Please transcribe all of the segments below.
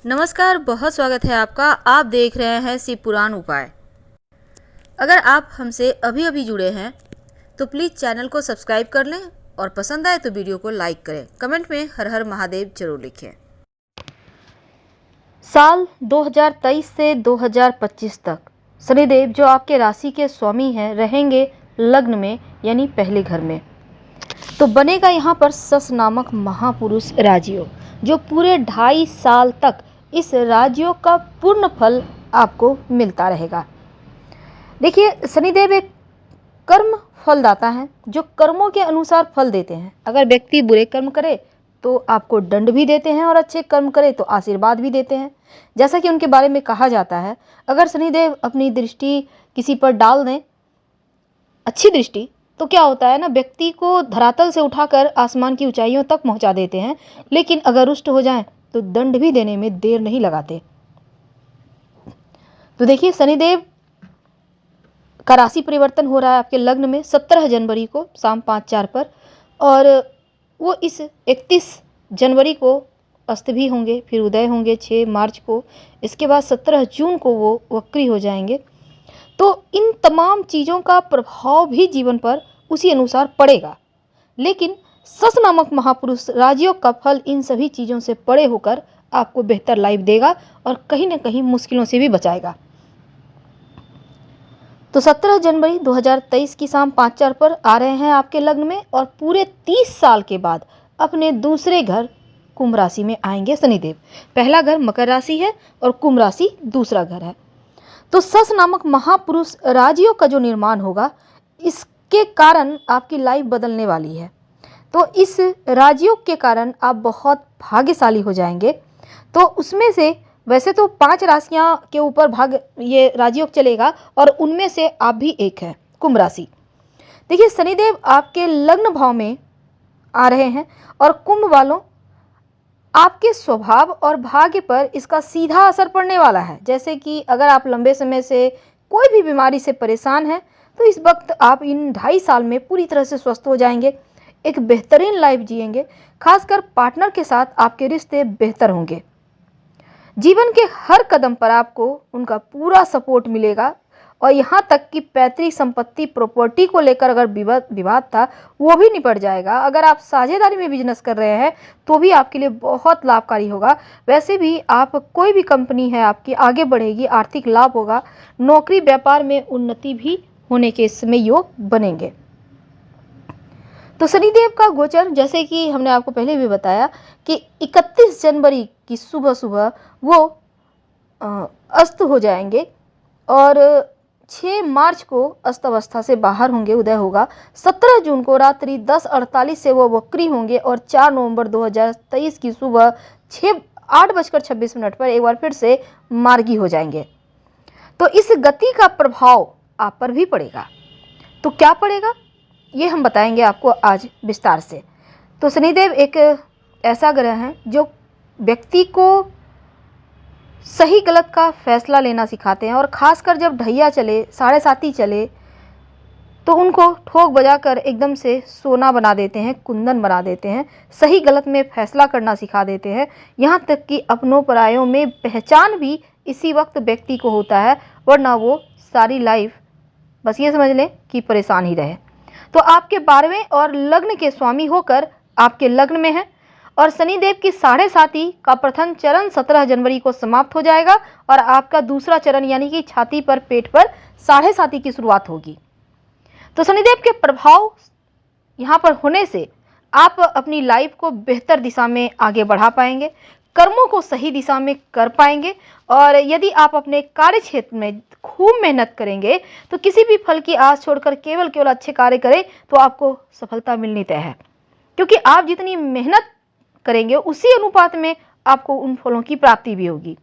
नमस्कार, बहुत स्वागत है आपका। आप देख रहे हैं शिव पुराण उपाय। अगर आप हमसे अभी अभी जुड़े हैं तो प्लीज़ चैनल को सब्सक्राइब कर लें और पसंद आए तो वीडियो को लाइक करें। कमेंट में हर हर महादेव जरूर लिखें। साल 2023 से 2025 तक शनिदेव जो आपके राशि के स्वामी हैं रहेंगे लग्न में, यानी पहले घर में। तो बनेगा यहाँ पर सस नामक महापुरुष राजयोग, जो पूरे 2.5 साल तक इस राजयोग का पूर्ण फल आपको मिलता रहेगा। देखिए, शनिदेव एक कर्म फलदाता है जो कर्मों के अनुसार फल देते हैं। अगर व्यक्ति बुरे कर्म करे तो आपको दंड भी देते हैं और अच्छे कर्म करे तो आशीर्वाद भी देते हैं। जैसा कि उनके बारे में कहा जाता है, अगर शनिदेव अपनी दृष्टि किसी पर डाल दें, अच्छी दृष्टि, तो क्या होता है ना, व्यक्ति को धरातल से उठाकर आसमान की ऊंचाइयों तक पहुंचा देते हैं। लेकिन अगर रुष्ट हो जाएं तो दंड भी देने में देर नहीं लगाते। तो देखिए, शनिदेव का राशि परिवर्तन हो रहा है आपके लग्न में 17 जनवरी को शाम 5:04 पर, और वो इस 31 जनवरी को अस्त भी होंगे, फिर उदय होंगे 6 मार्च को। इसके बाद 17 जून को वो वक्री हो जाएंगे। तो इन तमाम चीज़ों का प्रभाव भी जीवन पर उसी अनुसार पड़ेगा। लेकिन सस नामक महापुरुष राजयोग का फल इन सभी चीज़ों से परे होकर आपको बेहतर लाइफ देगा और कहीं ना कहीं मुश्किलों से भी बचाएगा। तो 17 जनवरी 2023 की शाम 5:04 पर आ रहे हैं आपके लग्न में, और पूरे 30 साल के बाद अपने दूसरे घर कुंभ राशि में आएंगे शनिदेव। पहला घर मकर राशि है और कुंभ राशि दूसरा घर है। तो सस नामक महापुरुष राजयोग का जो निर्माण होगा, इसके कारण आपकी लाइफ बदलने वाली है। तो इस राजयोग के कारण आप बहुत भाग्यशाली हो जाएंगे। तो उसमें से वैसे तो 5 राशियां के ऊपर भाग ये राजयोग चलेगा, और उनमें से आप भी एक है, कुंभ राशि। देखिए, शनिदेव आपके लग्न भाव में आ रहे हैं, और कुंभ वालों, आपके स्वभाव और भाग्य पर इसका सीधा असर पड़ने वाला है। जैसे कि अगर आप लंबे समय से कोई भी बीमारी से परेशान हैं तो इस वक्त आप इन 2.5 साल में पूरी तरह से स्वस्थ हो जाएंगे, एक बेहतरीन लाइफ जिएंगे। खासकर पार्टनर के साथ आपके रिश्ते बेहतर होंगे। जीवन के हर कदम पर आपको उनका पूरा सपोर्ट मिलेगा, और यहाँ तक कि पैतृक संपत्ति प्रॉपर्टी को लेकर अगर विवाद था वो भी निपट जाएगा। अगर आप साझेदारी में बिजनेस कर रहे हैं तो भी आपके लिए बहुत लाभकारी होगा। वैसे भी आप कोई भी कंपनी है आपकी आगे बढ़ेगी, आर्थिक लाभ होगा। नौकरी व्यापार में उन्नति भी होने के इस समय योग बनेंगे। तो शनिदेव का गोचर, जैसे कि हमने आपको पहले भी बताया कि 31 जनवरी की सुबह सुबह वो अस्त हो जाएंगे, और 6 मार्च को अस्त अवस्था से बाहर होंगे, उदय होगा। 17 जून को रात्रि 10:48 से वो वक्री होंगे, और 4 नवंबर 2023 की सुबह 8:26 पर एक बार फिर से मार्गी हो जाएंगे। तो इस गति का प्रभाव आप पर भी पड़ेगा। तो क्या पड़ेगा, ये हम बताएंगे आपको आज विस्तार से। तो शनिदेव एक ऐसा ग्रह है जो व्यक्ति को सही गलत का फैसला लेना सिखाते हैं, और ख़ासकर जब ढैया चले, 7:30 चले, तो उनको ठोक बजाकर एकदम से सोना बना देते हैं, कुंदन बना देते हैं। सही गलत में फैसला करना सिखा देते हैं। यहाँ तक कि अपनों परायों में पहचान भी इसी वक्त व्यक्ति को होता है, वरना वो सारी लाइफ बस ये समझ लें कि परेशान ही रहे। तो आपके 12वें और लग्न के स्वामी होकर आपके लग्न में है, और शनिदेव की 7.5 का प्रथम चरण 17 जनवरी को समाप्त हो जाएगा, और आपका दूसरा चरण यानी कि छाती पर, पेट पर 7.5 की शुरुआत होगी। तो शनिदेव के प्रभाव यहाँ पर होने से आप अपनी लाइफ को बेहतर दिशा में आगे बढ़ा पाएंगे, कर्मों को सही दिशा में कर पाएंगे, और यदि आप अपने कार्य क्षेत्र में खूब मेहनत करेंगे तो किसी भी फल की आस छोड़कर केवल अच्छे कार्य करें तो आपको सफलता मिलनी तय है। क्योंकि आप जितनी मेहनत करेंगे उसी अनुपात में आपको उन फलों की प्राप्ति भी होगी।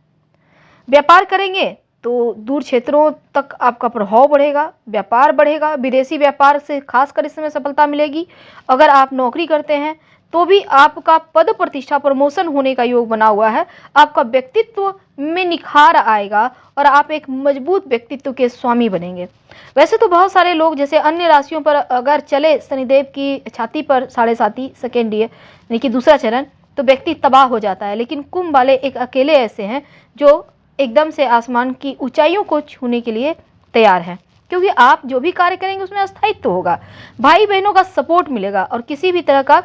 व्यापार करेंगे तो दूर क्षेत्रों तक आपका प्रभाव बढ़ेगा, व्यापार बढ़ेगा। विदेशी व्यापार से खासकर इस समय सफलता मिलेगी। अगर आप नौकरी करते हैं तो भी आपका पद प्रतिष्ठा, प्रमोशन होने का योग बना हुआ है। आपका व्यक्तित्व में निखार आएगा और आप एक मजबूत व्यक्तित्व के स्वामी बनेंगे। वैसे तो बहुत सारे लोग जैसे अन्य राशियों पर अगर चले शनिदेव की छाती पर 7.5 सेकेंड यानी कि दूसरा चरण, तो व्यक्ति तबाह हो जाता है। लेकिन कुंभ वाले एक अकेले ऐसे हैं जो एकदम से आसमान की ऊंचाइयों को छूने के लिए तैयार हैं, क्योंकि आप जो भी कार्य करेंगे उसमें स्थायित्व होगा, भाई बहनों का सपोर्ट मिलेगा और किसी भी तरह का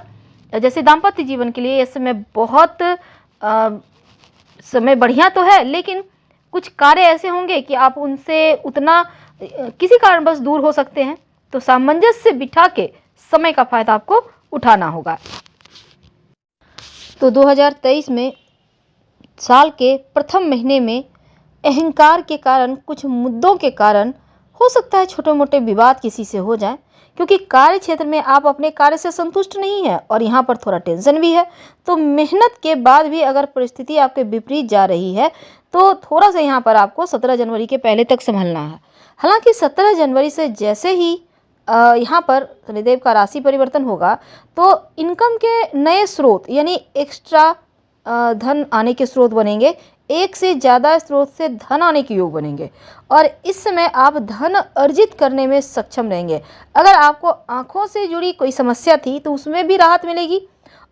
जैसे दाम्पत्य जीवन के लिए इस समय बहुत समय बढ़िया तो है, लेकिन कुछ कार्य ऐसे होंगे कि आप उनसे उतना किसी कारणवश दूर हो सकते हैं। तो सामंजस्य बिठा के समय का फायदा आपको उठाना होगा। तो 2023 में साल के प्रथम महीने में अहंकार के कारण, कुछ मुद्दों के कारण हो सकता है छोटे मोटे विवाद किसी से हो जाए, क्योंकि कार्य क्षेत्र में आप अपने कार्य से संतुष्ट नहीं है और यहाँ पर थोड़ा टेंशन भी है। तो मेहनत के बाद भी अगर परिस्थिति आपके विपरीत जा रही है तो थोड़ा सा यहाँ पर आपको 17 जनवरी के पहले तक संभलना है। हालांकि 17 जनवरी से जैसे ही यहाँ पर शनिदेव का राशि परिवर्तन होगा तो इनकम के नए स्रोत यानी एक्स्ट्रा धन आने के स्रोत बनेंगे, एक से ज़्यादा स्रोत से धन आने के योग बनेंगे और इस समय आप धन अर्जित करने में सक्षम रहेंगे। अगर आपको आँखों से जुड़ी कोई समस्या थी तो उसमें भी राहत मिलेगी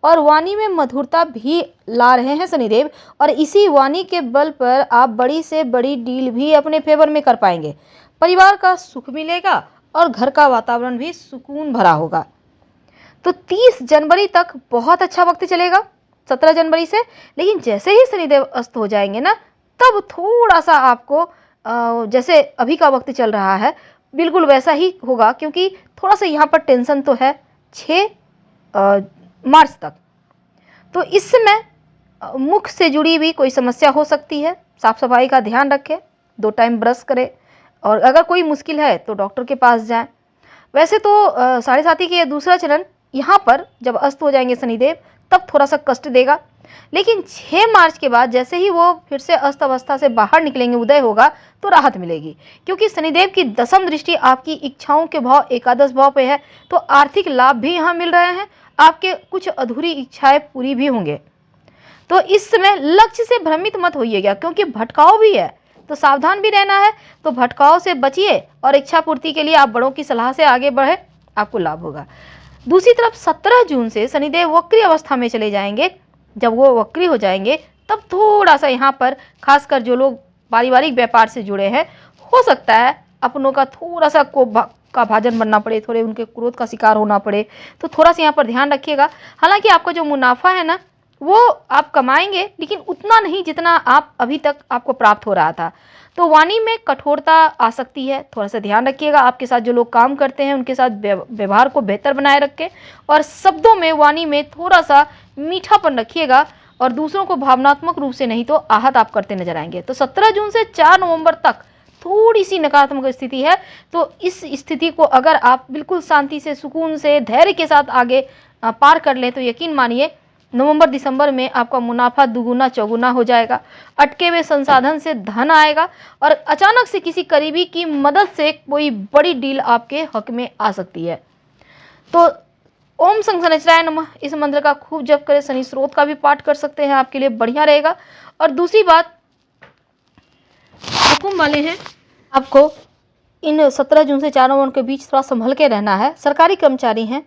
और वाणी में मधुरता भी ला रहे हैं शनिदेव, और इसी वाणी के बल पर आप बड़ी से बड़ी डील भी अपने फेवर में कर पाएंगे। परिवार का सुख मिलेगा और घर का वातावरण भी सुकून भरा होगा। तो 30 जनवरी तक बहुत अच्छा वक्त चलेगा 17 जनवरी से, लेकिन जैसे ही शनिदेव अस्त हो जाएंगे ना, तब थोड़ा सा आपको जैसे अभी का वक्त चल रहा है बिल्कुल वैसा ही होगा, क्योंकि थोड़ा सा यहाँ पर टेंशन तो है 6 मार्च तक। तो इस समय मुख से जुड़ी भी कोई समस्या हो सकती है, साफ सफाई का ध्यान रखें, 2 टाइम ब्रश करें और अगर कोई मुश्किल है तो डॉक्टर के पास जाएं। वैसे तो साढ़े साथी के दूसरा चरण यहाँ पर जब अस्त हो जाएंगे शनिदेव तब थोड़ा सा कष्ट देगा, लेकिन 6 मार्च के बाद जैसे ही वो फिर से अस्त अवस्था से बाहर निकलेंगे, उदय होगा, तो राहत मिलेगी, क्योंकि शनिदेव की दशम दृष्टि आपकी इच्छाओं के भाव एकादश भाव पे है। तो आर्थिक लाभ भी यहाँ मिल रहे हैं, आपके कुछ अधूरी इच्छाएं पूरी भी होंगे। तो इस समय लक्ष्य से भ्रमित मत होइएगा, क्योंकि भटकाव भी है तो सावधान भी रहना है। तो भटकाव से बचिए और इच्छा पूर्ति के लिए आप बड़ों की सलाह से आगे बढ़े, आपको लाभ होगा। दूसरी तरफ 17 जून से शनिदेव वक्री अवस्था में चले जाएंगे। जब वो वक्री हो जाएंगे तब थोड़ा सा यहाँ पर खासकर जो लोग पारिवारिक व्यापार से जुड़े हैं, हो सकता है अपनों का थोड़ा सा का भाजन बनना पड़े, थोड़े उनके क्रोध का शिकार होना पड़े, तो थोड़ा सा यहाँ पर ध्यान रखिएगा। हालांकि आपका जो मुनाफा है ना वो आप कमाएंगे, लेकिन उतना नहीं जितना आप अभी तक आपको प्राप्त हो रहा था। तो वाणी में कठोरता आ सकती है, थोड़ा सा ध्यान रखिएगा। आपके साथ जो लोग काम करते हैं उनके साथ व्यवहार को बेहतर बनाए रखें और शब्दों में, वाणी में थोड़ा सा मीठापन रखिएगा और दूसरों को भावनात्मक रूप से नहीं तो आहत आप करते नजर आएंगे। तो 17 जून से 4 नवंबर तक थोड़ी सी नकारात्मक स्थिति है। तो इस स्थिति को अगर आप बिल्कुल शांति से, सुकून से, धैर्य के साथ आगे पार कर लें तो यकीन मानिए नवंबर दिसंबर में आपका मुनाफा दुगुना चौगुना हो जाएगा। अटके हुए संसाधन से धन आएगा और अचानक से किसी करीबी की मदद से कोई बड़ी डील आपके हक में आ सकती है। तो ओम शनिश्चराय नमः इस मंत्र का खूब जप करें। शनि स्रोत का भी पाठ कर सकते हैं, आपके लिए बढ़िया रहेगा। और दूसरी बात, हुकुम वाले हैं, आपको इन 17 जून से 4 नवंबर के बीच थोड़ा संभल के रहना है। सरकारी कर्मचारी हैं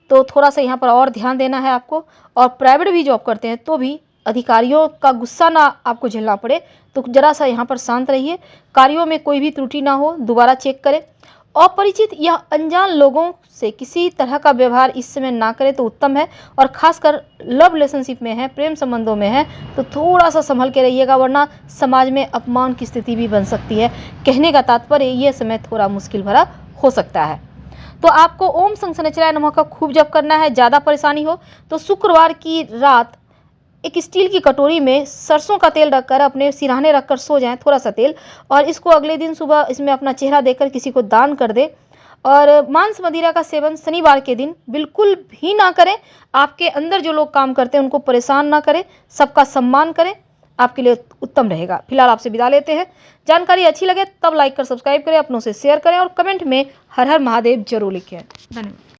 तो थोड़ा सा यहाँ पर और ध्यान देना है आपको, और प्राइवेट भी जॉब करते हैं तो भी अधिकारियों का गुस्सा ना आपको झेलना पड़े, तो जरा सा यहाँ पर शांत रहिए। कार्यों में कोई भी त्रुटि ना हो, दोबारा चेक करें। अपरिचित या अनजान लोगों से किसी तरह का व्यवहार इस समय ना करें तो उत्तम है। और खासकर लव रिलेशनशिप में है, प्रेम संबंधों में है, तो थोड़ा सा संभल के रहिएगा, वरना समाज में अपमान की स्थिति भी बन सकती है। कहने का तात्पर्य ये समय थोड़ा मुश्किल भरा हो सकता है। तो आपको ओम शनिश्चराय नमः का खूब जप करना है। ज़्यादा परेशानी हो तो शुक्रवार की रात एक स्टील की कटोरी में सरसों का तेल रखकर अपने सिरहाने रखकर सो जाएं, थोड़ा सा तेल, और इसको अगले दिन सुबह इसमें अपना चेहरा देकर किसी को दान कर दें। और मांस मदिरा का सेवन शनिवार के दिन बिल्कुल भी ना करें। आपके अंदर जो लोग काम करते हैं उनको परेशान ना करें, सबका सम्मान करें, आपके लिए उत्तम रहेगा। फिलहाल आपसे विदा लेते हैं। जानकारी अच्छी लगे तब लाइक कर सब्सक्राइब करें, अपनों से शेयर करें और कमेंट में हर हर महादेव जरूर लिखें। धन्यवाद।